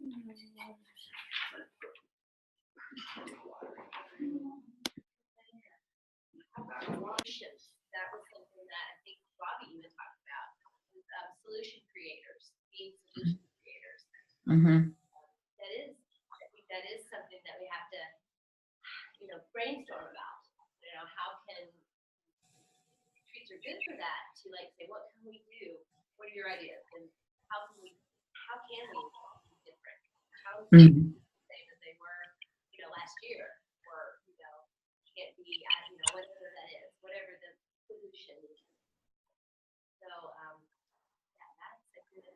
That was something that I think Robbie even talked about. Solution creators, being solution creators. Mm-hmm. I think that is something that we have to, brainstorm about. How can treats are good for that to say, what can we do? What are your ideas? And how can we be different? How can we be the same as they were, last year? Or, can't be at, whatever that is, whatever the solution is. So, that's a good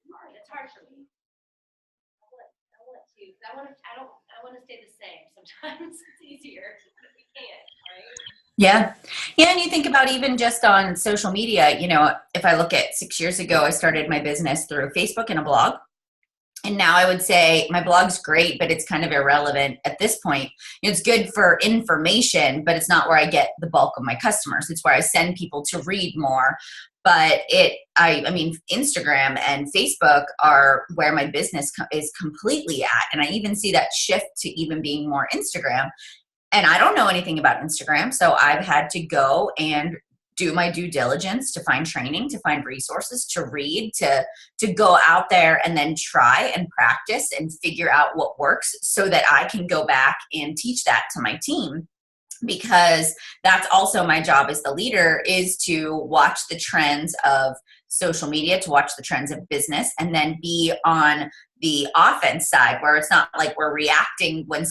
part. It's hard for me. I want to stay the same. Sometimes it's easier, but we can't, right? Yeah. Yeah. And you think about even just on social media, if I look at 6 years ago, I started my business through Facebook and a blog. And now I would say my blog's great, but it's kind of irrelevant at this point. It's good for information, but it's not where I get the bulk of my customers. It's where I send people to read more. But I mean, Instagram and Facebook are where my business is completely at. And I even see that shift to even being more Instagram. And I don't know anything about Instagram. So I've had to go and do my due diligence to find training, to find resources, to read, to go out there and then try and practice and figure out what works so that I can go back and teach that to my team. Because that's also my job as the leader, is to watch the trends of social media, to watch the trends of business, and then be on the offense side where it's not like we're reacting when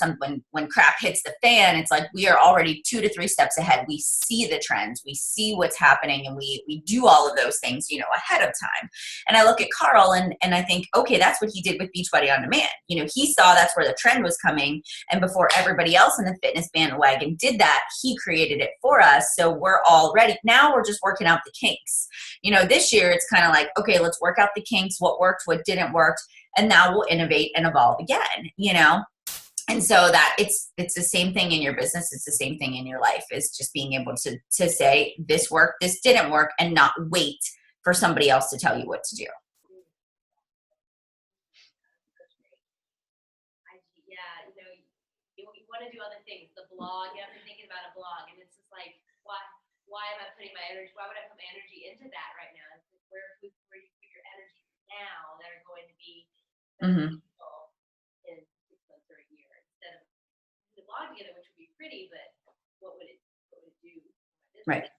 crap hits the fan. It's like we are already 2 to 3 steps ahead. We see the trends, we see what's happening, and we do all of those things, ahead of time. And I look at Carl and I think, okay, that's what he did with Beachbody On Demand. He saw that's where the trend was coming. And before everybody else in the fitness bandwagon did that, he created it for us. So we're all ready. Now we're just working out the kinks. This year it's kind of like, okay, let's work out the kinks, what worked, what didn't work. And now we'll innovate and evolve again, And so that it's the same thing in your business. It's the same thing in your life, is just being able to say this worked, this didn't work, and not wait for somebody else to tell you what to do. Yeah, you want to do other things. The blog, I've been thinking about a blog, and it's just like, why am I putting my energy? Why would I put my energy into that right now? It's like, where you put your energy now that are going to be in 6 months or a year, instead of the blog together, which would be pretty, but what would it do? Right.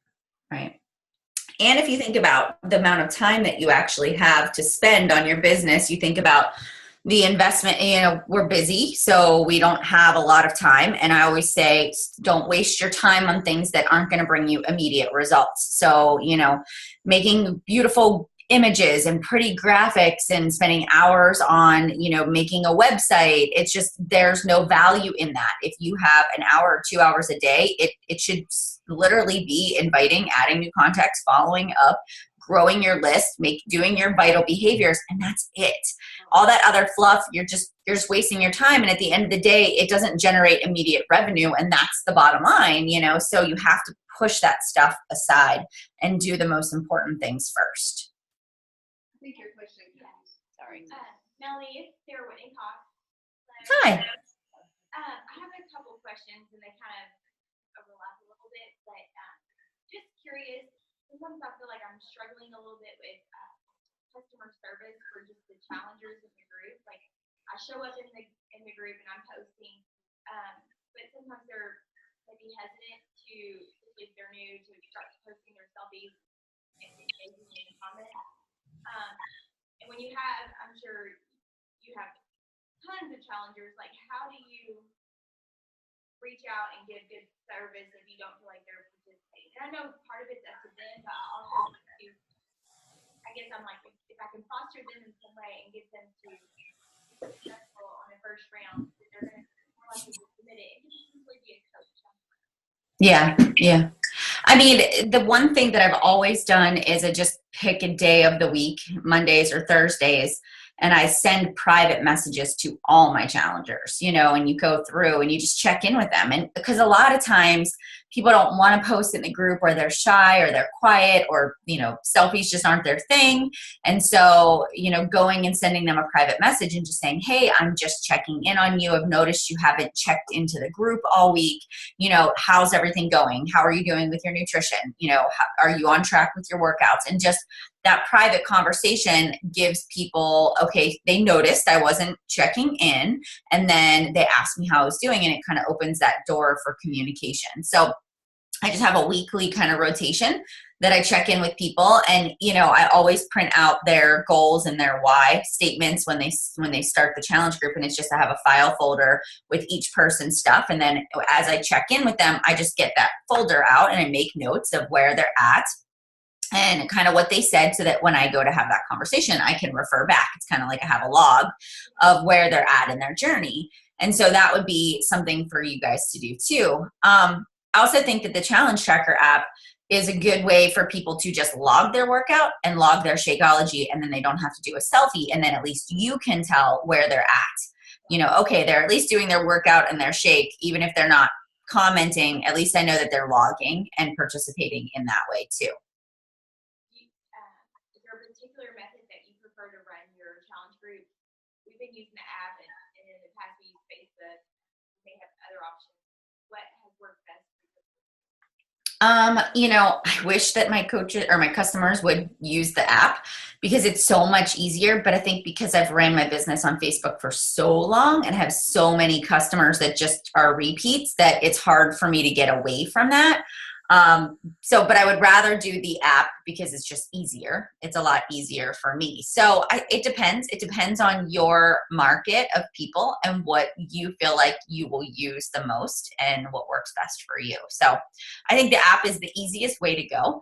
And if you think about the amount of time that you actually have to spend on your business, you think about the investment. We're busy, so we don't have a lot of time. And I always say, don't waste your time on things that aren't going to bring you immediate results. So, making beautiful images and pretty graphics and spending hours on, making a website. It's just, there's no value in that. If you have an hour or 2 hours a day, it should literally be inviting, adding new contacts, following up, growing your list, doing your vital behaviors, and that's it. All that other fluff, you're just wasting your time. And at the end of the day, it doesn't generate immediate revenue. And that's the bottom line, so you have to push that stuff aside and do the most important things first. I think your question comes. Sorry. Melanie, it's Sarah Whitney Cox. Hi. I have a couple questions, and they kind of overlap a little bit, but just curious. Sometimes I feel like I'm struggling a little bit with customer service for just the challengers in the group. Like, I show up in the group and I'm posting, but sometimes they're maybe hesitant to, if they're new, to start posting their selfies and engaging in the comments. And when you have, I'm sure you have tons of challengers, like, how do you reach out and give good service if you don't feel like they're participating? And I know part of it's up to them, but I also I guess I'm like, if I can foster them in some way and get them to be successful on the first round, they're going to be more likely to submit it. It can simply be a coach. Yeah. I mean, the one thing that I've always done is I just pick a day of the week, Mondays or Thursdays, and I send private messages to all my challengers, you know, and you go through and you just check in with them. And because a lot of times people don't want to post in the group, or they're shy, or they're quiet, or, you know, selfies just aren't their thing. And so, you know, going and sending them a private message and just saying, hey, I'm just checking in on you. I've noticed you haven't checked into the group all week. You know, how's everything going? How are you doing with your nutrition? You know, are you on track with your workouts? And just that private conversation gives people, okay, they noticed I wasn't checking in, and then they asked me how I was doing, and it kind of opens that door for communication. So I just have a weekly kind of rotation that I check in with people, and, you know, I always print out their goals and their why statements when they start the challenge group, and it's just, I have a file folder with each person's stuff, and then as I check in with them, I just get that folder out and I make notes of where they're at and kind of what they said, so that when I go to have that conversation, I can refer back. It's kind of like I have a log of where they're at in their journey. And so that would be something for you guys to do too. I also think that the Challenge Tracker app is a good way for people to just log their workout and log their Shakeology, and then they don't have to do a selfie, and then at least you can tell where they're at. You know, okay, they're at least doing their workout and their shake, even if they're not commenting, at least I know that they're logging and participating in that way too. Is there a particular method that you prefer to run your challenge group? We've been using the app, and in the past we use Facebook. We may have other options. What has worked best? You know, I wish that my coaches or my customers would use the app, because it's so much easier. But I think because I've ran my business on Facebook for so long and have so many customers that just are repeats, that it's hard for me to get away from that. But I would rather do the app because it's just easier. It's a lot easier for me. So it depends. It depends on your market of people and what you feel like you will use the most and what works best for you. So I think the app is the easiest way to go.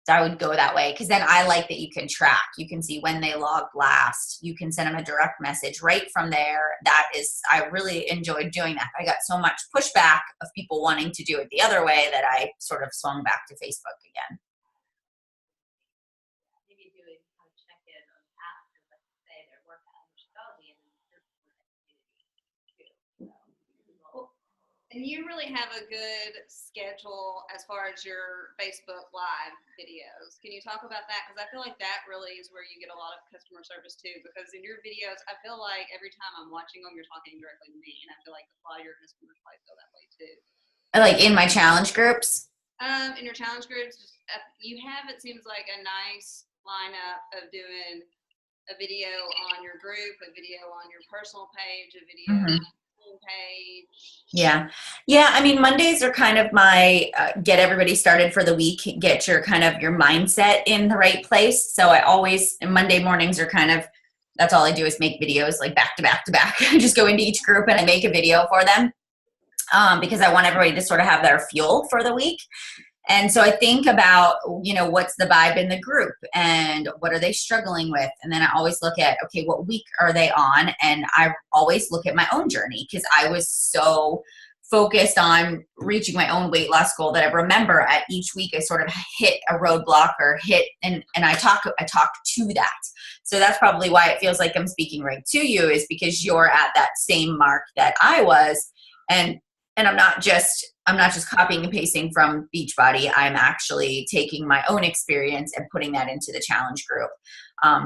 So I would go that way, because then I like that you can track. You can see when they logged last. You can send them a direct message right from there. I really enjoyed doing that. I got so much pushback of people wanting to do it the other way that I sort of swung back to Facebook again. Maybe do it, kind of check in on the app, and like say their workout and Shakeology, and then And you really have a good schedule as far as your Facebook Live videos. Can you talk about that? Because I feel like that really is where you get a lot of customer service too. Because in your videos, I feel like every time I'm watching them, you're talking directly to me. And I feel like a lot of your customers probably feel that way too. Like in my challenge groups? In your challenge groups, you have, it seems like, a nice lineup of doing a video on your group, a video on your personal page, a video on your page. Yeah. I mean, Mondays are kind of my get everybody started for the week, get your kind of your mindset in the right place. So I always, Monday mornings are kind of, that's all I do is make videos like back to back to back. I just go into each group and I make a video for them because I want everybody to sort of have their fuel for the week. And so I think about, you know, what's the vibe in the group and what are they struggling with? And then I always look at, okay, what week are they on? And I always look at my own journey, because I was so focused on reaching my own weight loss goal that I remember at each week I sort of hit a roadblock or and I talk to that. So that's probably why it feels like I'm speaking right to you, is because you're at that same mark that I was. And I'm not just copying and pasting from Beachbody. I'm actually taking my own experience and putting that into the challenge group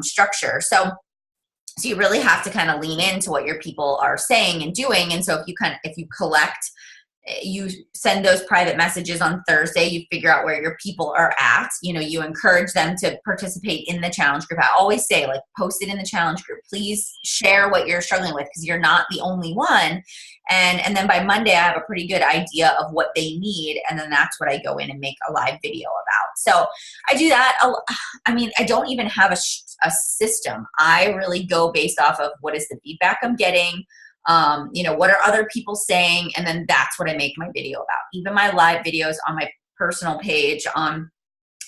structure. So you really have to kind of lean into what your people are saying and doing. And so if you collect, you send those private messages on Thursday, you figure out where your people are at, you know, you encourage them to participate in the challenge group. I always say, like, post it in the challenge group. Please share what you're struggling with, because you're not the only one. And then by Monday, I have a pretty good idea of what they need. And then that's what I go in and make a live video about. So I do that. I mean, I don't even have a system. I really go based off of what is the feedback I'm getting. You know, what are other people saying? And then that's what I make my video about. Even my live videos on my personal page, on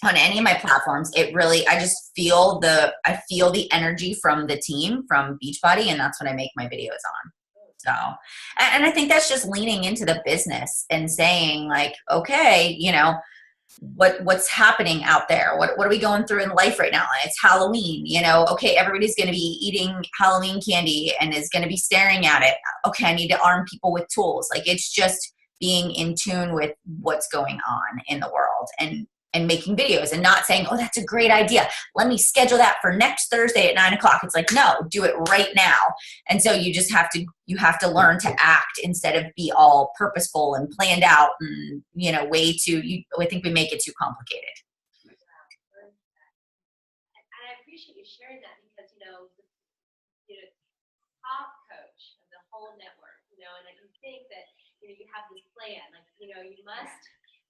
any of my platforms, I just feel the energy from the team, from Beachbody, and that's what I make my videos on. So, and I think that's just leaning into the business and saying, like, okay, you know, what's happening out there. What are we going through in life right now? It's Halloween, you know, okay, everybody's going to be eating Halloween candy and is going to be staring at it. Okay, I need to arm people with tools. Like, it's just being in tune with what's going on in the world, and making videos, and not saying, oh, that's a great idea, let me schedule that for next Thursday at 9 o'clock. It's like, no, do it right now. And so you have to learn to act instead of be all purposeful and planned out, and, you know, I think we make it too complicated. And I appreciate you sharing that, because, you know, top coach of the whole network, you know, and you think that, you know, you have this plan, like, you know, you must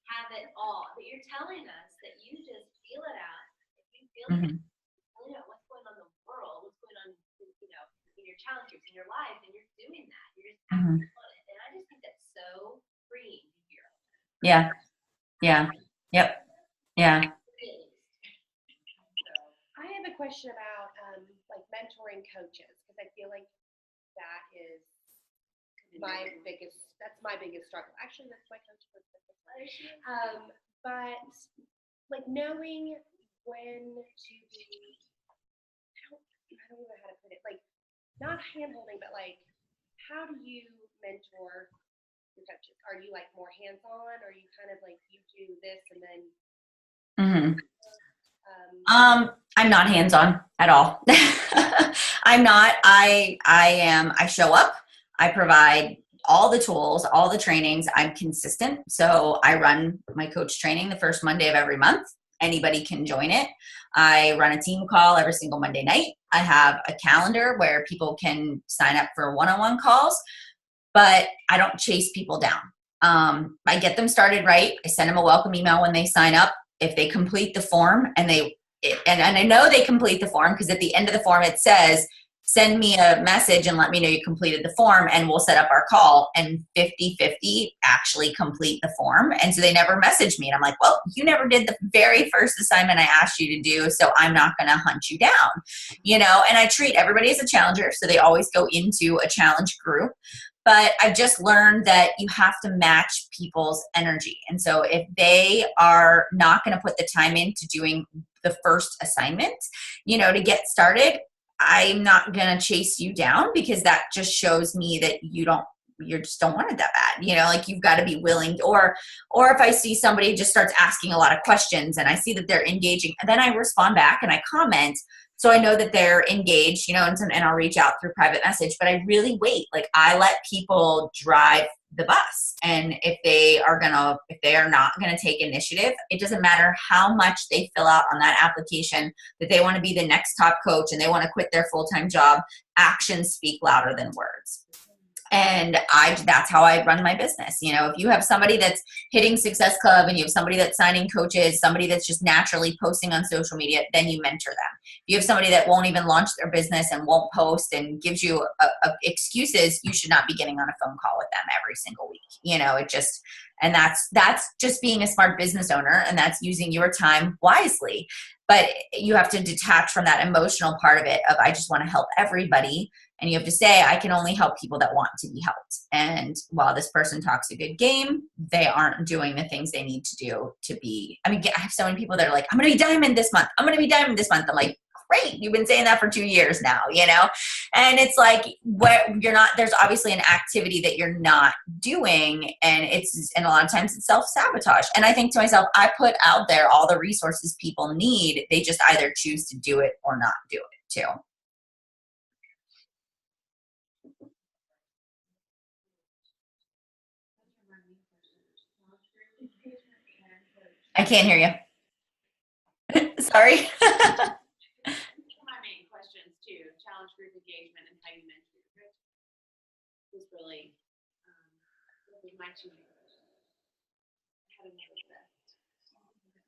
have it all, but you're telling us that you just feel it out. If you feel it, you know what's going on in the world, what's going on, you know, in your challenges, in your life, and you're doing that. You're just acting on it, and I just think that's so freeing to hear. Yeah. Yeah. Yep. Yeah. I have a question about like mentoring coaches, because I feel like that is my biggest struggle. Actually, that's my coach. But like knowing when to be, I don't know how to put it, like not hand-holding, but like, how do you mentor your coaches? Are you like more hands-on, or are you kind of like, you do this and then I'm not hands-on at all. I'm not. I show up, I provide all the tools, all the trainings. I'm consistent. So I run my coach training the first Monday of every month. Anybody can join it. I run a team call every single Monday night. I have a calendar where people can sign up for one-on-one calls, but I don't chase people down. I get them started right. I send them a welcome email when they sign up. If they complete the form, and I know they complete the form, because at the end of the form it says, send me a message and let me know you completed the form, and we'll set up our call. And 50-50 actually complete the form. And so they never message me. And I'm like, well, you never did the very first assignment I asked you to do, so I'm not going to hunt you down, you know. And I treat everybody as a challenger, so they always go into a challenge group. But I've just learned that you have to match people's energy. And so if they are not going to put the time into doing the first assignment, you know, to get started, I'm not going to chase you down, because that just shows me that you just don't want it that bad. You know, like, you've got to be willing, or if I see somebody just starts asking a lot of questions and I see that they're engaging, and then I respond back and I comment. So I know that they're engaged, you know, and I'll reach out through private message, but I really wait. Like, I let people drive the bus. And if they are not going to take initiative, it doesn't matter how much they fill out on that application that they want to be the next top coach and they want to quit their full-time job. Actions speak louder than words. And that's how I run my business. You know, if you have somebody that's hitting Success Club, and you have somebody that's signing coaches, somebody that's just naturally posting on social media, then you mentor them. If you have somebody that won't even launch their business and won't post and gives you excuses, you should not be getting on a phone call with them every single week. You know, and that's just being a smart business owner, and that's using your time wisely. But you have to detach from that emotional part of it of, I just want to help everybody. And you have to say, I can only help people that want to be helped. And while this person talks a good game, they aren't doing the things they need to do to be. I mean, I have so many people that are like, I'm going to be diamond this month. I'm going to be diamond this month. I'm like, great. You've been saying that for 2 years now, you know? And it's like, there's obviously an activity that you're not doing. And a lot of times it's self-sabotage. And I think to myself, I put out there all the resources people need. They just either choose to do it or not do it too. I can't hear you. Sorry. My main questions too: challenge group engagement and how you mentor your group. Was really my two main questions. How to manage that.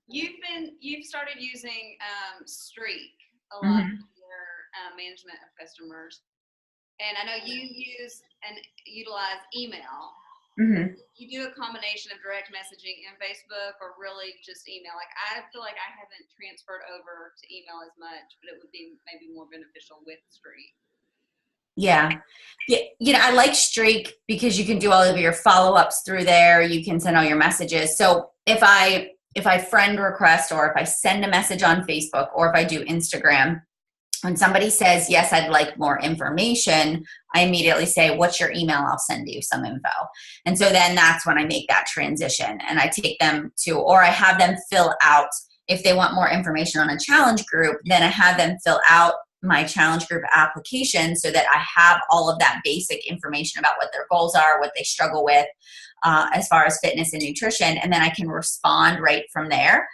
You've started using Streak a lot in your management of customers, and I know you utilize email. You do a combination of direct messaging in Facebook, or really just email? Like, I feel like I haven't transferred over to email as much, but it would be maybe more beneficial with Streak. Yeah. You know, I like Streak because you can do all of your follow-ups through there. You can send all your messages. So if I if I friend request or if I send a message on Facebook or if I do Instagram, when somebody says, yes, I'd like more information, I immediately say, what's your email? I'll send you some info. And so then that's when I make that transition and I take them to, or I have them fill out, if they want more information on a challenge group, then I have them fill out my challenge group application so that I have all of that basic information about what their goals are, what they struggle with as far as fitness and nutrition. And then I can respond right from there.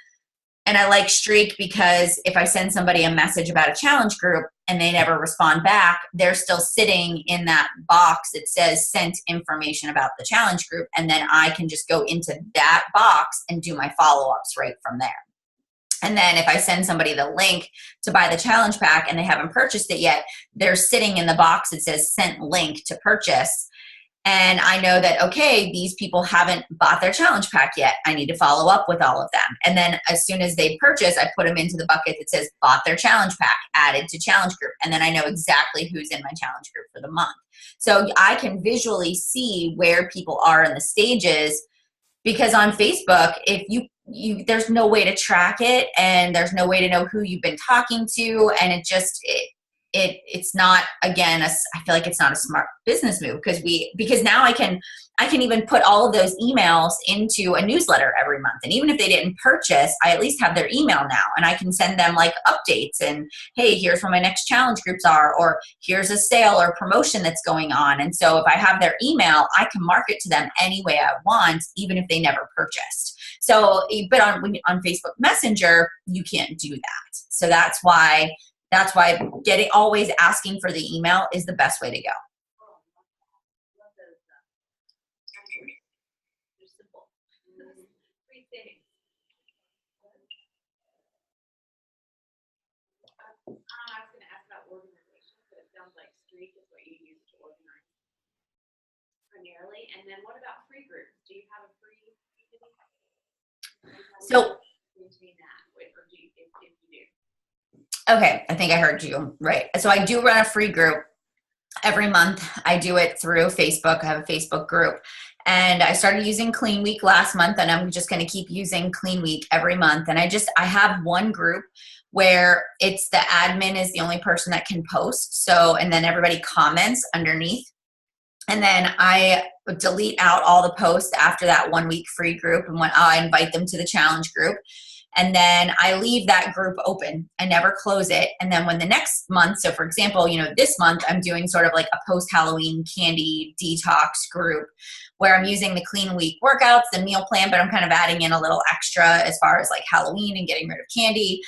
And I like Streak because if I send somebody a message about a challenge group and they never respond back, they're still sitting in that box that says sent information about the challenge group. And then I can just go into that box and do my follow-ups right from there. And then if I send somebody the link to buy the challenge pack and they haven't purchased it yet, they're sitting in the box that says sent link to purchase. And I know that, okay, these people haven't bought their challenge pack yet. I need to follow up with all of them. And then as soon as they purchase, I put them into the bucket that says bought their challenge pack, added to challenge group. And then I know exactly who's in my challenge group for the month. So I can visually see where people are in the stages, because on Facebook, if you there's no way to track it and there's no way to know who you've been talking to. And it's not, again, I feel like it's not a smart business move because now I can even put all of those emails into a newsletter every month. And even if they didn't purchase, I at least have their email now and I can send them like updates and, hey, here's where my next challenge groups are, or here's a sale or promotion that's going on. And so if I have their email, I can market to them any way I want, even if they never purchased. So, but on Facebook Messenger, you can't do that. So that's why always asking for the email is the best way to go. Love those. They're simple. Great things. I was going to ask about organization, but it sounds like Streak is what you use to organize primarily. And then what about free groups? Do you have a free community? So Maintain that, or do you, if you do? okay, I think I heard you right. So I do run a free group every month. I do it through Facebook. I have a Facebook group. And I started using Clean Week last month, and I'm just going to keep using Clean Week every month. And I have one group where it's the admin is the only person that can post. So, and then everybody comments underneath. And then I delete out all the posts after that 1 week free group, and when I invite them to the challenge group. And then I leave that group open. I never close it. And then when the next month, so for example, this month I'm doing sort of like a post-Halloween candy detox group where I'm using the Clean Week workouts, the meal plan, but I'm kind of adding in a little extra as far as like Halloween and getting rid of candy.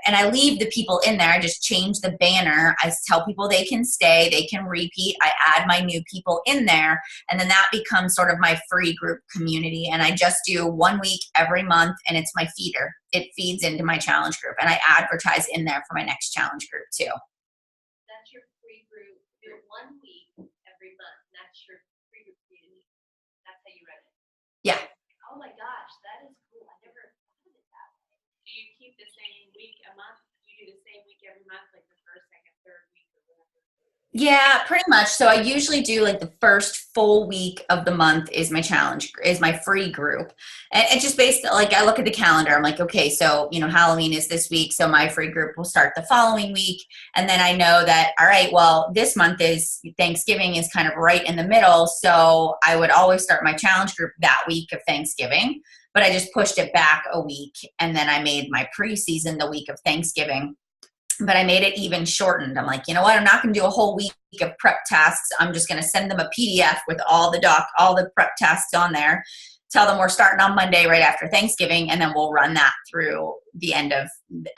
And I leave the people in there. I just change the banner. I tell people they can stay, they can repeat. I add my new people in there. And then that becomes sort of my free group community. And I just do 1 week every month, and it's my feeder. It feeds into my challenge group, and I advertise in there for my next challenge group too. That's your free group. Do it 1 week every month. That's your free group community. That's how you run it. Yeah. Oh my gosh, that is cool. I never thought of it that way. Do you keep the same week a month? Do you do the same week every month, like the first, second, third week or whatever? Yeah, pretty much. So I usually do like the first full week of the month is my challenge, is my free group. And it's just based, like I look at the calendar, I'm like, okay, so, Halloween is this week. So my free group will start the following week. And then I know that, all right, well, this month is Thanksgiving is kind of right in the middle. So I would always start my challenge group that week of Thanksgiving, but I just pushed it back a week. And then I made my preseason the week of Thanksgiving. But I made it even shortened. I'm like, you know what? I'm not going to do a whole week of prep tasks. I'm just going to send them a PDF with all the prep tasks on there. Tell them we're starting on Monday right after Thanksgiving, and then we'll run that through the end of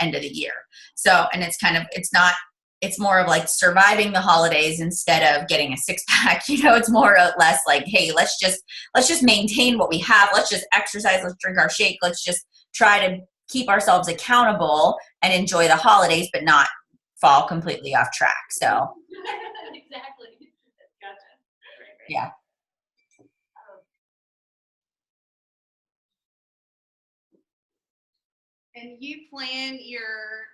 the year. So, and it's more of like surviving the holidays instead of getting a six pack. It's more or less like, hey, let's just maintain what we have. Let's just exercise. Let's drink our shake. Let's just try to keep ourselves accountable and enjoy the holidays, but not fall completely off track. So Exactly. Gotcha. Right. yeah. And you plan your,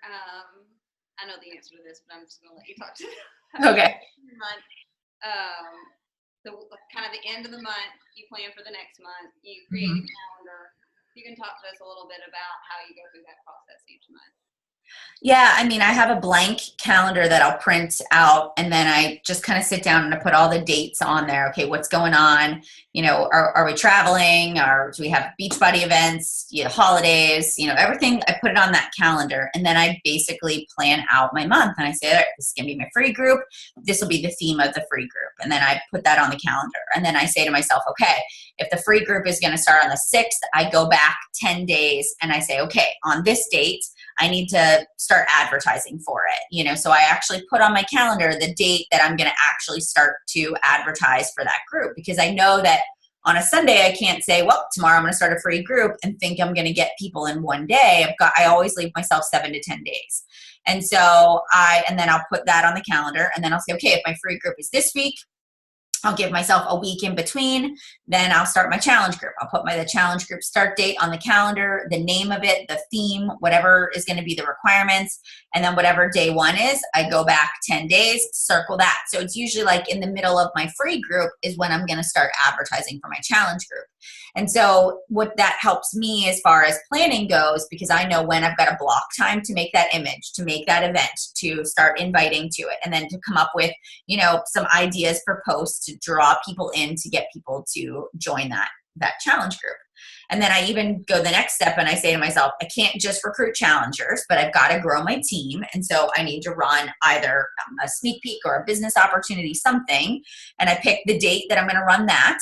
I know the answer to this, but I'm just going to let you talk to Okay. your month. So kind of the end of the month, you plan for the next month. You create a calendar. Do You can talk to us a little bit about how you go through that process each month. Yeah, I mean, I have a blank calendar that I'll print out, and then I just kind of sit down and I put all the dates on there. Okay, what's going on? You know, are we traveling? Or do we have Beachbody events? You know, holidays? You know, everything. I put it on that calendar, and then I basically plan out my month. And I say, all right, this is gonna be my free group. This will be the theme of the free group, and then I put that on the calendar. And then I say to myself, okay, if the free group is gonna start on the 6th, I go back 10 days, and I say, okay, on this date, I need to start advertising for it, you know, so I actually put on my calendar the date that I'm going to actually start to advertise for that group, because I know that on a Sunday, I can't say, well, tomorrow I'm going to start a free group and think I'm going to get people in one day. I always leave myself 7 to 10 days. And so and then I'll put that on the calendar, and then I'll say, okay, if my free group is this week, I'll give myself a week in between. Then I'll start my challenge group. I'll put the challenge group start date on the calendar, the name of it, the theme, whatever is going to be the requirements. And then whatever day one is, I go back 10 days, circle that. So it's usually like in the middle of my free group is when I'm going to start advertising for my challenge group. And so what that helps me as far as planning goes, because I know when I've got a block time to make that image, to make that event, to start inviting to it, and then to come up with, you know, some ideas for posts to draw people in, to get people to join that challenge group. And then I even go the next step and I say to myself, I can't just recruit challengers, but I've got to grow my team. And so I need to run either a sneak peek or a business opportunity, something. And I pick the date that I'm going to run that.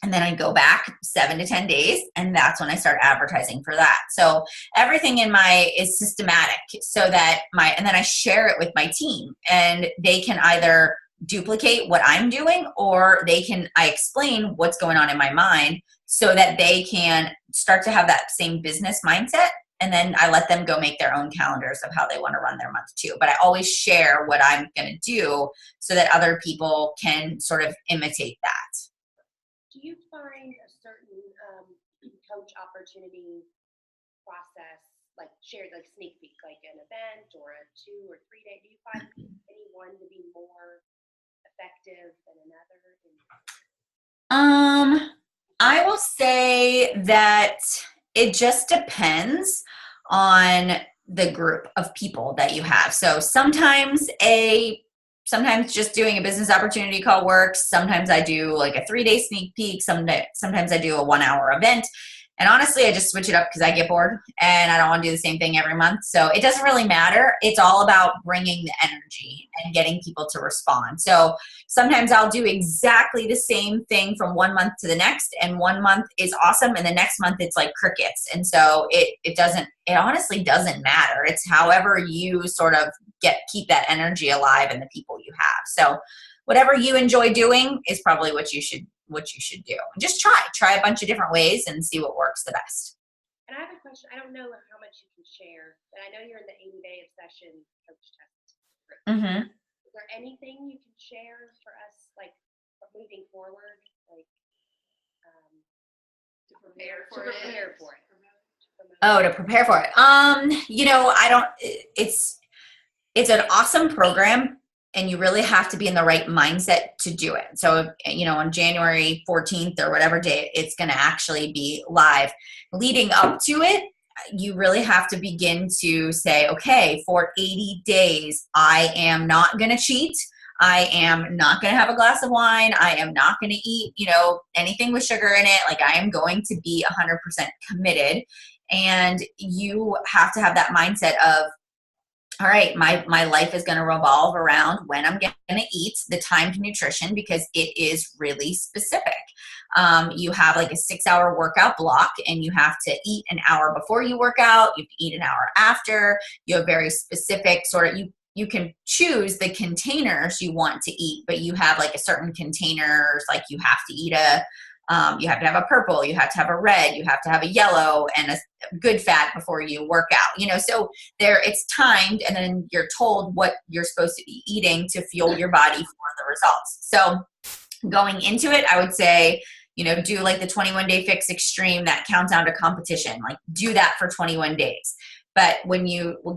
And then I go back 7 to 10 days, and that's when I start advertising for that. So everything is systematic, so that and then I share it with my team, and they can either duplicate what I'm doing, or I explain what's going on in my mind so that they can start to have that same business mindset. And then I let them go make their own calendars of how they want to run their month too. But I always share what I'm going to do so that other people can sort of imitate that. Do you find a certain coach opportunity process, like shared, like sneak peek, like an event or a 2 or 3 day? Do you find any one to be more effective than another? I will say that it just depends on the group of people that you have. So sometimes just doing a business opportunity call works. Sometimes I do like a 3-day sneak peek. Sometimes I do a 1-hour event. And honestly, I just switch it up because I get bored and I don't want to do the same thing every month. So it doesn't really matter. It's all about bringing the energy and getting people to respond. So sometimes I'll do exactly the same thing from one month to the next, and one month is awesome, and the next month it's like crickets. And so it honestly doesn't matter. It's however you sort of keep that energy alive in the people you have. So whatever you enjoy doing is probably what you should do. Just try a bunch of different ways and see what works the best. And I have a question. I don't know how much you can share, but I know you're in the 80-day obsession coach test. Mm-hmm. Is there anything you can share for us, like moving forward, like to prepare for it? Oh, to prepare for it. It's an awesome program, and you really have to be in the right mindset to do it. So, on January 14th or whatever day it's going to actually be live, leading up to it, you really have to begin to say, okay, for 80 days, I am not going to cheat. I am not going to have a glass of wine. I am not going to eat, anything with sugar in it. Like, I am going to be 100% committed. And you have to have that mindset of, all right, my life is going to revolve around when I'm going to eat, the timed nutrition, because it is really specific. You have like a 6-hour workout block, and you have to eat an hour before you work out. You have to eat an hour after. You have very specific you can choose the containers you want to eat, but you have like a certain containers, like you have to eat you have to have a purple, you have to have a red, you have to have a yellow, and a good fat before you work out, so it's timed, and then you're told what you're supposed to be eating to fuel your body for the results. So going into it, I would say, do like the 21-day fix extreme, that countdown to competition, like do that for 21 days. But when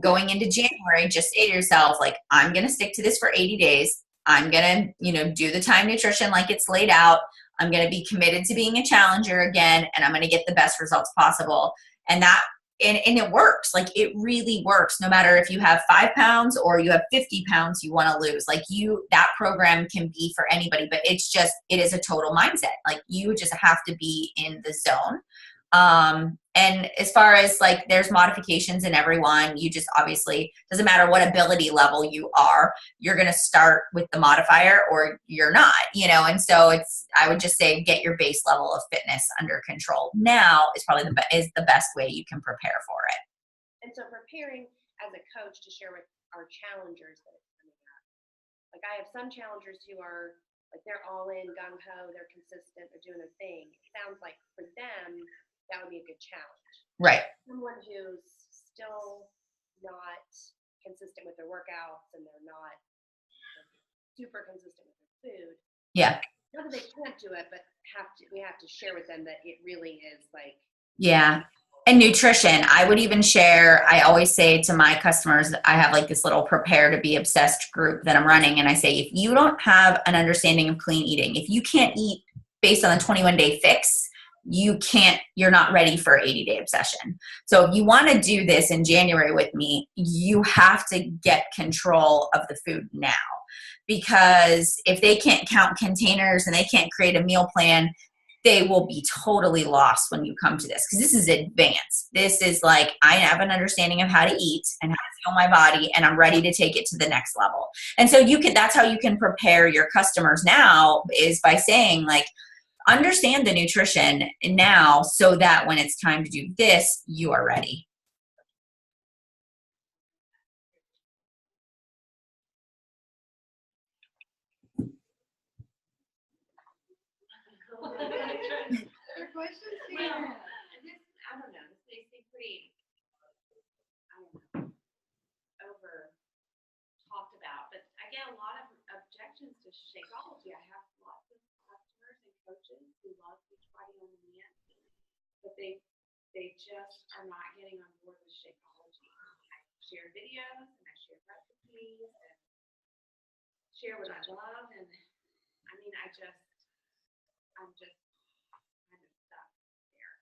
going into January, just say to yourself, like, I'm going to stick to this for 80 days. I'm going to, do the time nutrition like it's laid out. I'm going to be committed to being a challenger again, and I'm going to get the best results possible. And that, and it works. Like, it really works. No matter if you have 5 pounds or you have 50 pounds you want to lose, like, that program can be for anybody, but it is a total mindset. Like, you just have to be in the zone. And as far as like, there's modifications in everyone, you just obviously, doesn't matter what ability level you are, you're going to start with the modifier or you're not, and so I would just say, get your base level of fitness under control now is probably the best way you can prepare for it. And so preparing as a coach to share with our challengers that it's coming up. Like, I have some challengers who are like, they're all in, gung ho, they're consistent, they're doing their thing. It sounds like for them, that would be a good challenge. Right. Someone who's still not consistent with their workouts and they're not super consistent with their food. Yeah. Not that they can't do it, but we have to share with them that it really is like. Yeah. And nutrition, I would even share, I always say to my customers, I have like this little prepare to be obsessed group that I'm running. And I say, if you don't have an understanding of clean eating, if you can't eat based on the 21-day fix, you're not ready for 80-day obsession. So if you want to do this in January with me, you have to get control of the food now, because if they can't count containers and they can't create a meal plan, they will be totally lost when you come to this, because this is advanced. This is like, I have an understanding of how to eat and how to fuel my body, and I'm ready to take it to the next level. And so that's how you can prepare your customers now, is by saying, like, understand the nutrition now so that when it's time to do this, you are ready. Other questions? Well, I don't know. This makes me pretty, over talked about, but I get a lot of objections to Shakeology. I have lots of customers and coaches who love Beachbody on Demand, but they just are not getting on board with Shakeology. I share videos and I share recipes and share what I love, and I mean, I'm just kind of stuck there.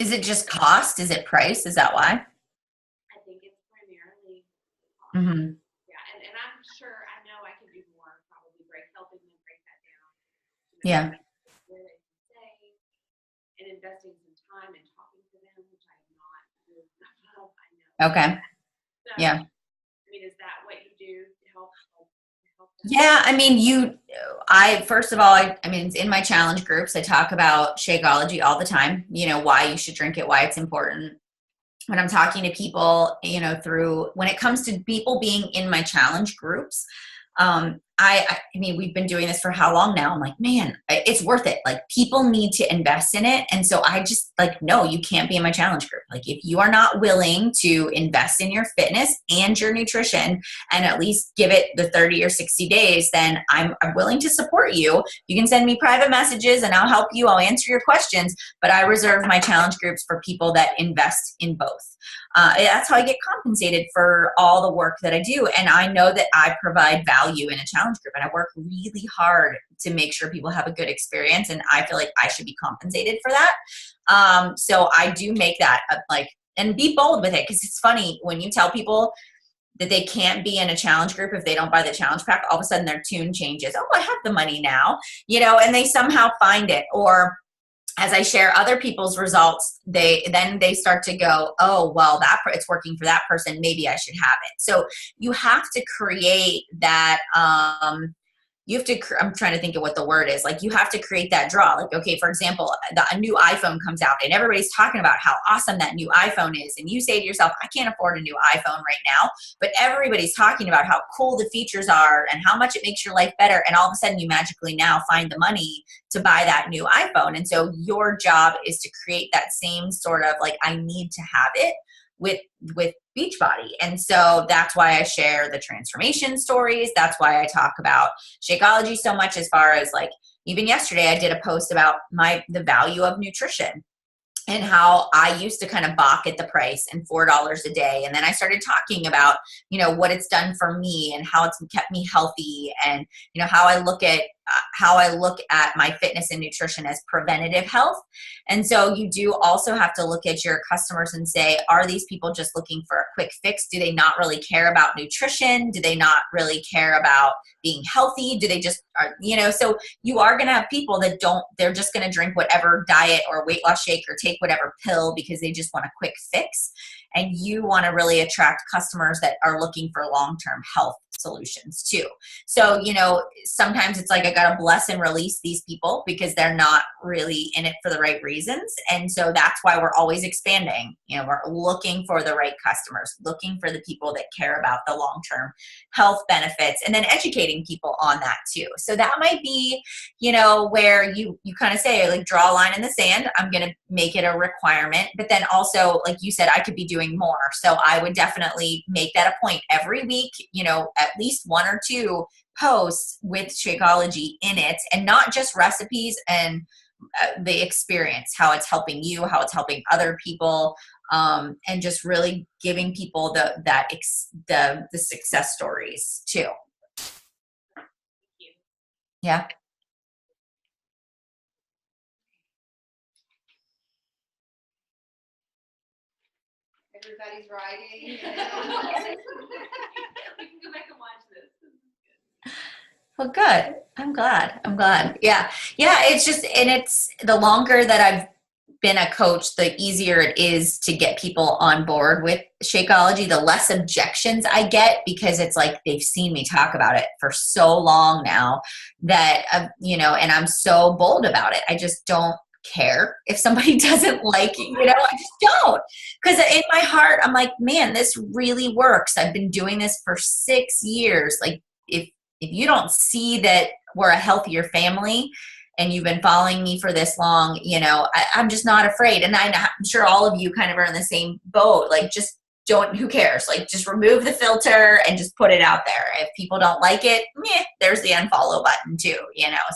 Is it just cost? Is it price? Is that why? I think it's primarily cost. Mm-hmm. Yeah, and I'm sure, I know I can do more, probably helping them break that down. Yeah. Where they can say, and investing some time and talking to them, which I'm not doing enough of, I know. Okay. So, Yeah. I mean, is that what you do to help them? Yeah, I mean, first of all, I mean, it's in my challenge groups. I talk about Shakeology all the time, why you should drink it, why it's important. When I'm talking to people, when it comes to people being in my challenge groups, I mean, we've been doing this for how long now? I'm like, man, it's worth it. Like, people need to invest in it. And so I just like, no, you can't be in my challenge group. Like, if you are not willing to invest in your fitness and your nutrition and at least give it the 30 or 60 days, then I'm willing to support you. You can send me private messages and I'll help you. I'll answer your questions, but I reserve my challenge groups for people that invest in both. That's how I get compensated for all the work that I do. And I know that I provide value in a challenge group, and I work really hard to make sure people have a good experience. And I feel like I should be compensated for that. So I do make that and be bold with it. Cause it's funny when you tell people that they can't be in a challenge group if they don't buy the challenge pack, all of a sudden their tune changes. Oh, I have the money now, and they somehow find it. Or as I share other people's results, they start to go, oh, well, it's working for that person. Maybe I should have it. So you have to create that. I'm trying to think of what the word is. Like, you have to create that draw. Like, okay, for example, a new iPhone comes out and everybody's talking about how awesome that new iPhone is. And you say to yourself, I can't afford a new iPhone right now, but everybody's talking about how cool the features are and how much it makes your life better. And all of a sudden you magically now find the money to buy that new iPhone. And so your job is to create that same sort of like, I need to have it with Beachbody. And so that's why I share the transformation stories. That's why I talk about Shakeology so much, as far as like, even yesterday I did a post about the value of nutrition and how I used to kind of balk at the price and $4 a day. And then I started talking about, what it's done for me and how it's kept me healthy, and, how I look at how I look at my fitness and nutrition as preventative health. And so you do also have to look at your customers and say, are these people just looking for a quick fix? Do they not really care about nutrition? Do they not really care about being healthy? Do they just, so you are going to have people that they're just going to drink whatever diet or weight loss shake or take whatever pill because they just want a quick fix. And you want to really attract customers that are looking for long-term health solutions too. So, sometimes it's like I got to bless and release these people because they're not really in it for the right reasons. And so that's why we're always expanding. We're looking for the right customers, looking for the people that care about the long-term health benefits, and then educating people on that too. So that might be, where you kind of say, like, draw a line in the sand. I'm going to make it a requirement. But then also, like you said, I could be doing more. So I would definitely make that a point every week, at least 1 or 2 posts with Shakeology in it, and not just recipes and the experience, how it's helping you, how it's helping other people, and just really giving people the success stories too. Yeah. Everybody's writing. We can go back and watch this. Well, good. I'm glad. Yeah. It's just, and it's the longer that I've been a coach, the easier it is to get people on board with Shakeology, the less objections I get, because it's like they've seen me talk about it for so long now that, and I'm so bold about it. I just don't care if somebody doesn't like it, I just don't. Because in my heart, I'm like, man, this really works. I've been doing this for 6 years. Like, if you don't see that we're a healthier family and you've been following me for this long, I'm just not afraid. And I'm sure all of you kind of are in the same boat. Like, just who cares? Like, just remove the filter and just put it out there. If people don't like it, there's the unfollow button too,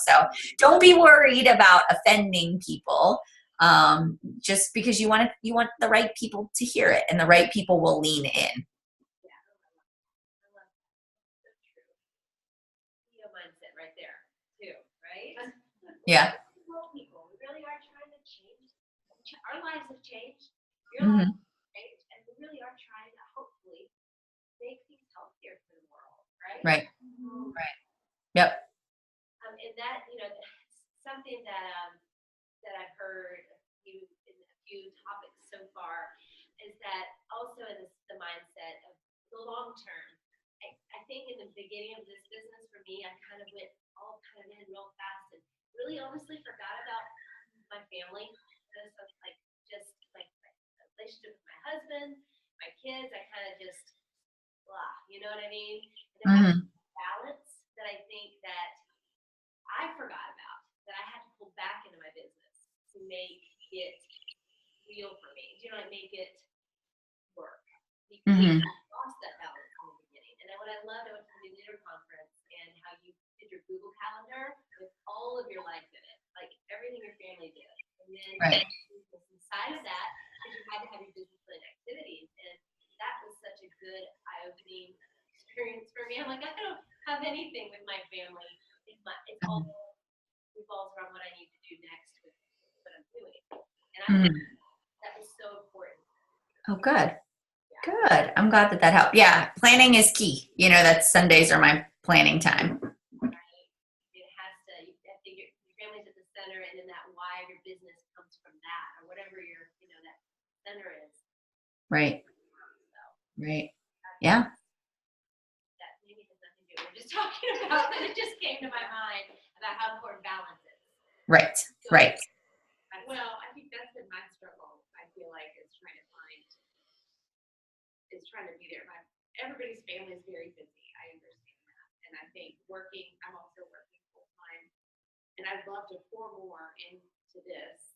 So don't be worried about offending people. Just because you want the right people to hear it, and the right people will lean in. Mindset right there too, right? Yeah. People, we really are trying to change. Our lives have changed. Your lives have changed, and we really are trying to hopefully make things healthier for the world, right? Right. Right. Yep. And that, something that that I've heard in a few topics so far is that also in the mindset of the long term. I think in the beginning of this business for me, I kind of went all kind of in real fast and really honestly forgot about my family. So like just like my relationship with my husband, my kids, I kind of just blah, you know what I mean? And there has a balance that I think that I forgot about, that I had to pull back into my business to make it real for me. Do you know, like make it work. Because I lost that balance in the beginning. And then what I loved, I went to the New Leader Conference and how you did your Google Calendar with all of your life in it, like everything your family did. And then inside of that, because you had to have your business plan activities. And that was such a good eye-opening experience for me. I'm like, I don't have anything with my family. It's all revolves around what I need to do next with what I'm doing. And I think that was so important. Oh, good. Good. I'm glad that helped. Yeah. Planning is key. That Sundays are my planning time. Right. It has to, I think your family's at the center, and then that why of your business comes from that, or whatever your, that center is. Right. So, right. Yeah. That maybe has nothing to do with what we're just talking about, but it just came to my mind about how important balance is. Right. So, right. Well, I think that's been my struggle. I feel like trying to be there. Everybody's family is very busy. I understand that. And I think I'm also working full time, and I'd love to pour more into this.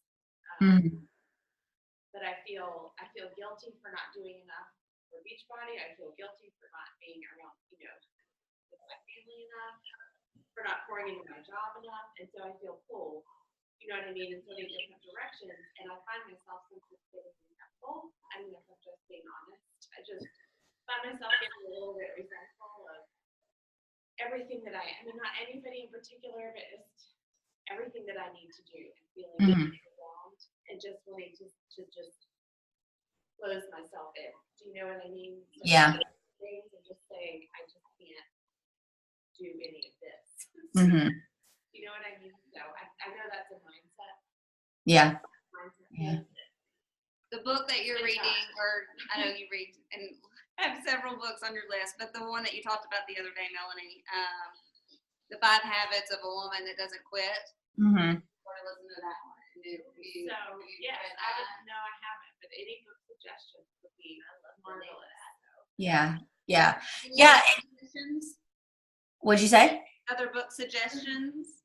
But I feel guilty for not doing enough for Beachbody. I feel guilty for not being around, with my family enough, for not pouring into my job enough. And so I feel pulled, you know what I mean, in so many different directions. And I find myself since it's getting resentful. I mean, if I'm just being honest, I just find myself getting a little bit resentful of everything that not anybody in particular, but just everything that I need to do and feeling Mhm. overwhelmed and just wanting to just close myself in. Do you know what I mean? So Yeah. things and just saying, I just can't do any of this. Mhm. You know what I mean? So I know that's a mindset. Yeah. Mindset. Yeah. The book that you're Good reading, or I know you read and have several books on your list, but the one that you talked about the other day, Melanie, The 5 Habits of a Woman That Doesn't Quit. Mhm. Or listen to that one. So yes, I didn't know I haven't, but any book suggestions would be marvelous. Yeah. Yeah. Yeah. Suggestions? What'd you say? Other book suggestions?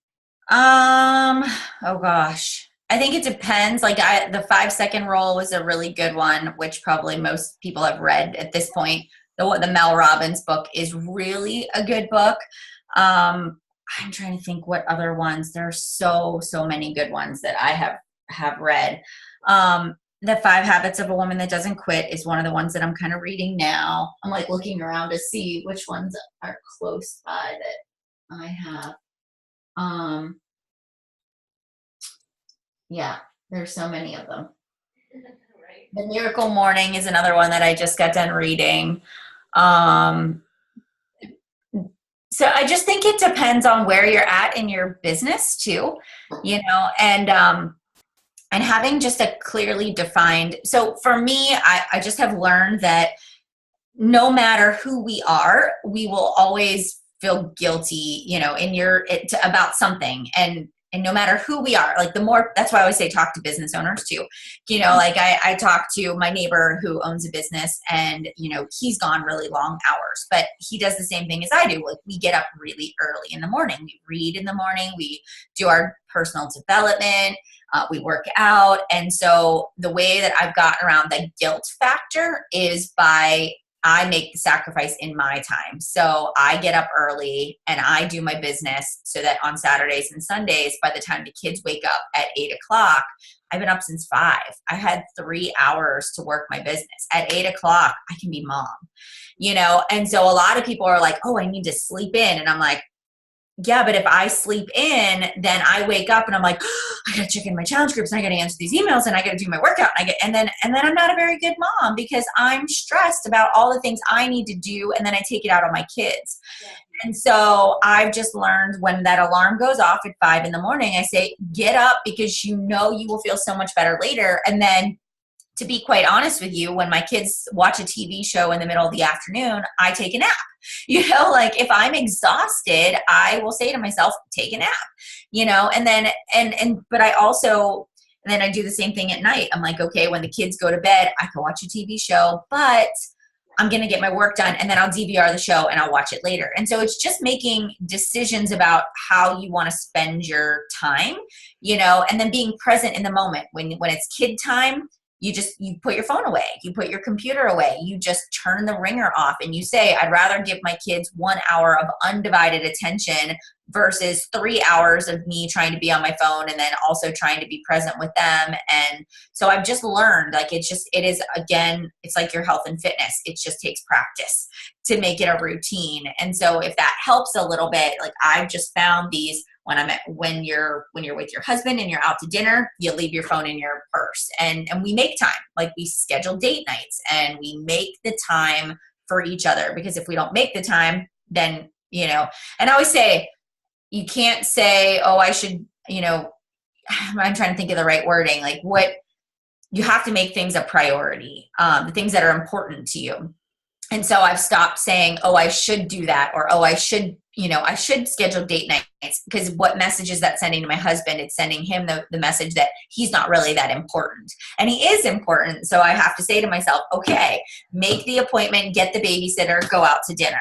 Oh gosh. I think it depends. Like the 5-second rule was a really good one, which probably most people have read at this point. The Mel Robbins book is really a good book. I'm trying to think what other ones. There are so many good ones that I have read. The 5 Habits of a Woman That Doesn't Quit is one of the ones that I'm kind of reading now. I'm like looking around to see which ones are close by that I have. Yeah, there's so many of them. Right. The Miracle Morning is another one that I just got done reading. So I just think it depends on where you're at in your business too, and having just a clearly defined. So for me, I just have learned that no matter who we are, we will always feel guilty, about something. And no matter who we are, like that's why I always say talk to business owners too. Like I talk to my neighbor who owns a business and, he's gone really long hours, but he does the same thing as I do. Like we get up really early in the morning. We read in the morning. We do our personal development. We work out. And so the way that I've gotten around the guilt factor is I make the sacrifice in my time. So I get up early and I do my business so that on Saturdays and Sundays, by the time the kids wake up at 8:00, I've been up since 5. I had 3 hours to work my business. At 8:00, I can be mom, And so a lot of people are like, oh, I need to sleep in. And I'm like, yeah, but if I sleep in, then I wake up and I'm like, oh, I gotta check in my challenge groups and I gotta answer these emails and I gotta do my workout and then I'm not a very good mom because I'm stressed about all the things I need to do and then I take it out on my kids. Yeah. And so I've just learned when that alarm goes off at 5 in the morning, I say, get up because you will feel so much better later. And then to be quite honest with you, when my kids watch a TV show in the middle of the afternoon, I take a nap. Like if I'm exhausted, I will say to myself, take a nap, but I also, and then I do the same thing at night. I'm like, okay, when the kids go to bed, I can watch a TV show, but I'm going to get my work done and then I'll DVR the show and I'll watch it later. And so it's just making decisions about how you want to spend your time, and then being present in the moment when it's kid time. You put your phone away, you put your computer away, you just turn the ringer off and you say, I'd rather give my kids 1 hour of undivided attention versus 3 hours of me trying to be on my phone and then also trying to be present with them. And so I've just learned, like, it is, again, it's like your health and fitness. It just takes practice to make it a routine. And so if that helps a little bit, like I've just found these, when you're with your husband and you're out to dinner, you leave your phone in your purse and we make time, like we schedule date nights and we make the time for each other, because if we don't make the time, then, and I always say, you can't say, oh, I should, I'm trying to think of the right wording, like what you have to make things a priority, the things that are important to you. And so I've stopped saying, oh, I should do that, or, oh, I should schedule date nights, because what message is that sending to my husband? It's sending him the message that he's not really that important. And he is important. So I have to say to myself, okay, make the appointment, get the babysitter, go out to dinner,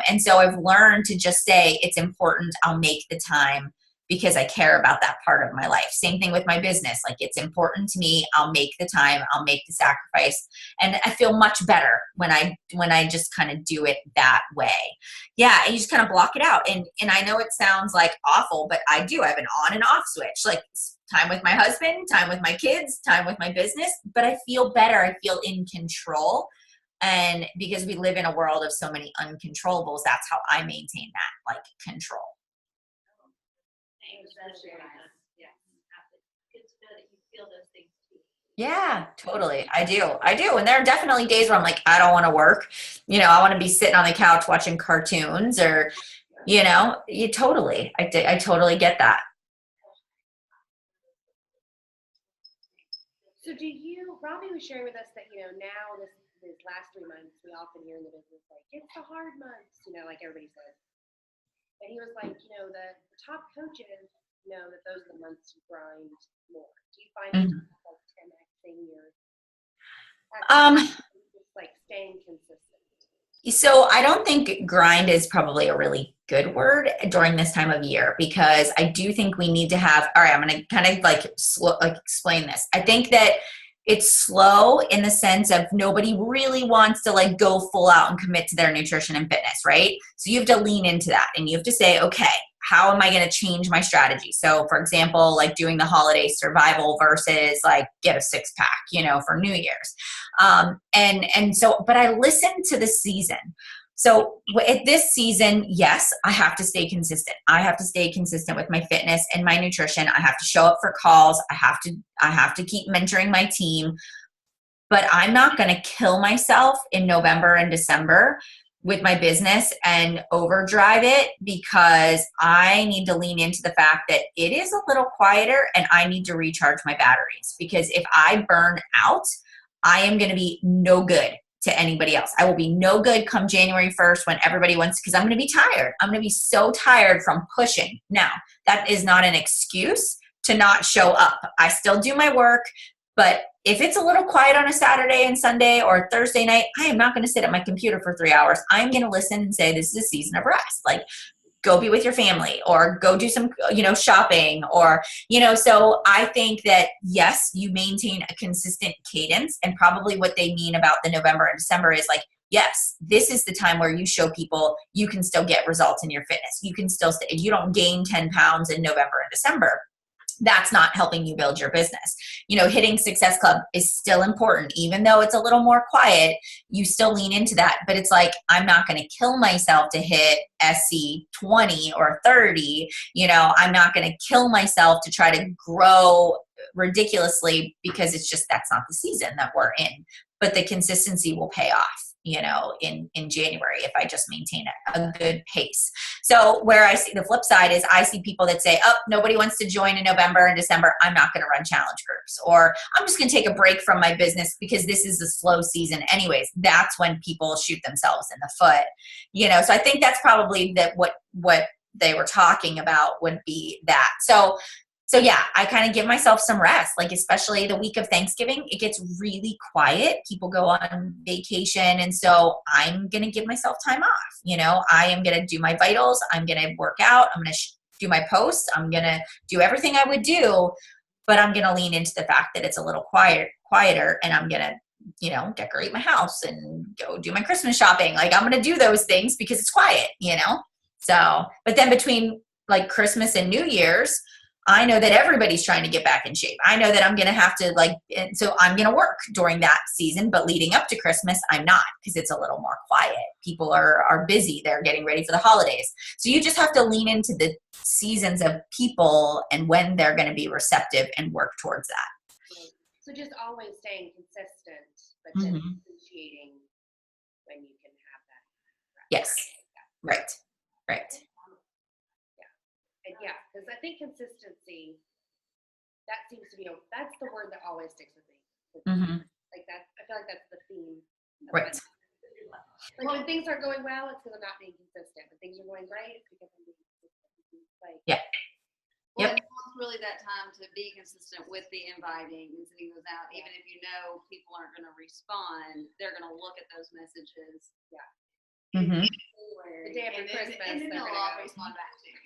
and so I've learned to just say it's important. I'll make the time because I care about that part of my life. Same thing with my business. Like, it's important to me. I'll make the time, I'll make the sacrifice. And I feel much better when I just kind of do it that way. Yeah. And you just kind of block it out. And I know it sounds like awful, but I do. I have an on and off switch, like time with my husband, time with my kids, time with my business, but I feel better. I feel in control. And because we live in a world of so many uncontrollables, that's how I maintain that, like, control. Thanks for sharing that. Yeah, good to know that you feel those things too. Yeah, totally. I do. And there are definitely days where I'm like, I don't want to work. You know, I want to be sitting on the couch watching cartoons, or, you know, you totally, I totally get that. So Robbie was sharing with us that, you know, now this last 3 months, we often hear in the business, like, it's the hard months, you know, like everybody says. And he was like, you know, the top coaches know that those are the months you grind more. Do you find yourself like 10xing your just like staying consistent? So I don't think grind is probably a really good word during this time of year, because I do think we need to have, all right, I'm going to kind of like explain this. I think that it's slow in the sense of nobody really wants to like go full out and commit to their nutrition and fitness, right? So you have to lean into that, and you have to say, okay, how am I going to change my strategy? So for example, like doing the holiday survival versus like get a 6-pack, you know, for New Year's. But I listen to the season. So at this season, yes, I have to stay consistent. I have to stay consistent with my fitness and my nutrition. I have to show up for calls. I have to keep mentoring my team, but I'm not going to kill myself in November and December with my business and overdrive it, because I need to lean into the fact that it is a little quieter and I need to recharge my batteries, because if I burn out, I am going to be no good to anybody else. I will be no good come January 1st when everybody wants, because I'm going to be tired. I'm going to be so tired from pushing. Now, that is not an excuse to not show up. I still do my work, but if it's a little quiet on a Saturday and Sunday or Thursday night, I am not going to sit at my computer for 3 hours. I'm going to listen and say, this is a season of rest. Like, go be with your family, or go do some, you know, shopping, or, you know, so I think that yes, you maintain a consistent cadence, and probably what they mean about the November and December is like, yes, this is the time where you show people you can still get results in your fitness. You can still stay, if you don't gain 10 pounds in November and December, that's not helping you build your business. You know, hitting Success Club is still important. Even though it's a little more quiet, you still lean into that. But it's like, I'm not going to kill myself to hit SC 20 or 30. You know, I'm not going to kill myself to try to grow ridiculously, because it's just, that's not the season that we're in. But the consistency will pay off, you know, in January, if I just maintain a good pace. So where I see the flip side is I see people that say, oh, nobody wants to join in November and December, I'm not going to run challenge groups, or I'm just going to take a break from my business because this is a slow season anyways. That's when people shoot themselves in the foot, you know. So I think that's probably that what they were talking about would be that. So yeah, I kind of give myself some rest, like especially the week of Thanksgiving, it gets really quiet. People go on vacation. And so I'm going to give myself time off. You know, I am going to do my vitals. I'm going to work out. I'm going to do my posts. I'm going to do everything I would do, but I'm going to lean into the fact that it's a little quieter, and I'm going to, you know, decorate my house and go do my Christmas shopping. Like, I'm going to do those things because it's quiet, you know? So, but then between like Christmas and New Year's, I know that everybody's trying to get back in shape. I know that I'm going to have to so I'm going to work during that season, but leading up to Christmas, I'm not, because it's a little more quiet. People are busy. They're getting ready for the holidays. So you just have to lean into the seasons of people and when they're going to be receptive and work towards that. So just always staying consistent, but then appreciating when you can have that. Yes. Right. And yeah, because I think consistency, that seems to be, that's the word that always sticks with me. Like that, I feel like that's the theme. Right. Like when things are going well, it's because I'm not being consistent. When things are going great, it's because I'm being consistent. Like, yeah. Well, Yep. it's really that time to be consistent with the inviting and sending those out. Even if you know people aren't going to respond, they're going to look at those messages. Yeah. The day after Christmas, and then they're they'll gonna all go. respond back to you.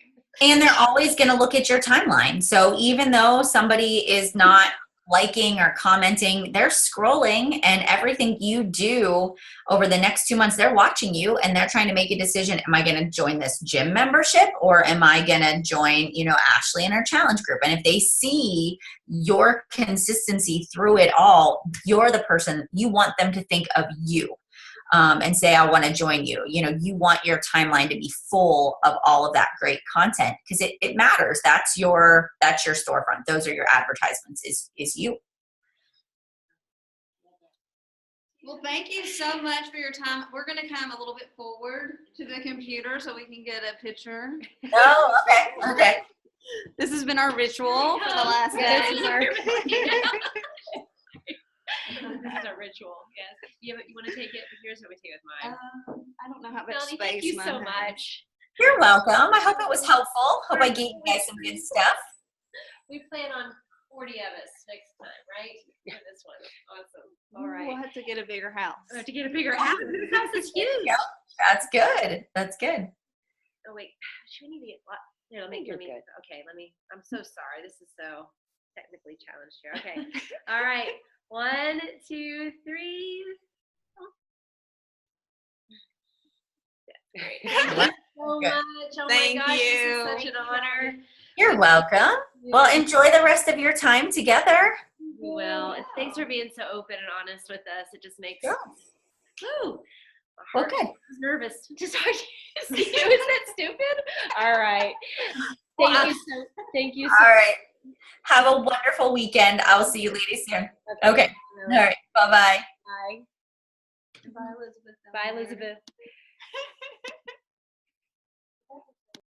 And they're always going to look at your timeline. So even though somebody is not liking or commenting, they're scrolling, and everything you do over the next 2 months, they're watching you, and they're trying to make a decision. Am I going to join this gym membership, or am I going to join, you know, Ashley and her challenge group? And if they see your consistency through it all, you're the person, you want them to think of you. and say, I want to join you. You know, you want your timeline to be full of all of that great content because it matters. That's your storefront. Those are your advertisements is you. Well, thank you so much for your time. We're going to come a little bit forward to the computer so we can get a picture. Oh, okay. Okay. This has been our ritual for the last Yeah, day. this is our this is our ritual. Yes. You want to take it with yours or we take it with mine? I don't know how much Melanie, space thank you mine so has. much. You're welcome. I hope it was helpful. Hope I gave you guys some good stuff. We plan on 40 of us next time, right? For this one. Awesome. All right. We'll have to get a bigger house. I have to get a bigger house. This house is huge. Yep. That's good. That's good. Oh wait, should we need to get what? Here, let me. You're Let me. good. Okay, let me. I'm so sorry. This is so technically challenged here. Okay. All right. 1, 2, 3. That's great. Thank you so Good. much. Oh Thank my gosh, this you. is such an honor. You're welcome. Well, enjoy the rest of your time together. We will. And thanks for being so open and honest with us. It just makes. Yeah. Woo. My Well, heart good. is nervous to talk to you. Is that stupid? All right. Thank you. All right. Have a wonderful weekend. I'll see you ladies soon. Okay. All right. Bye-bye. Bye. Bye, Elizabeth. Bye, Elizabeth.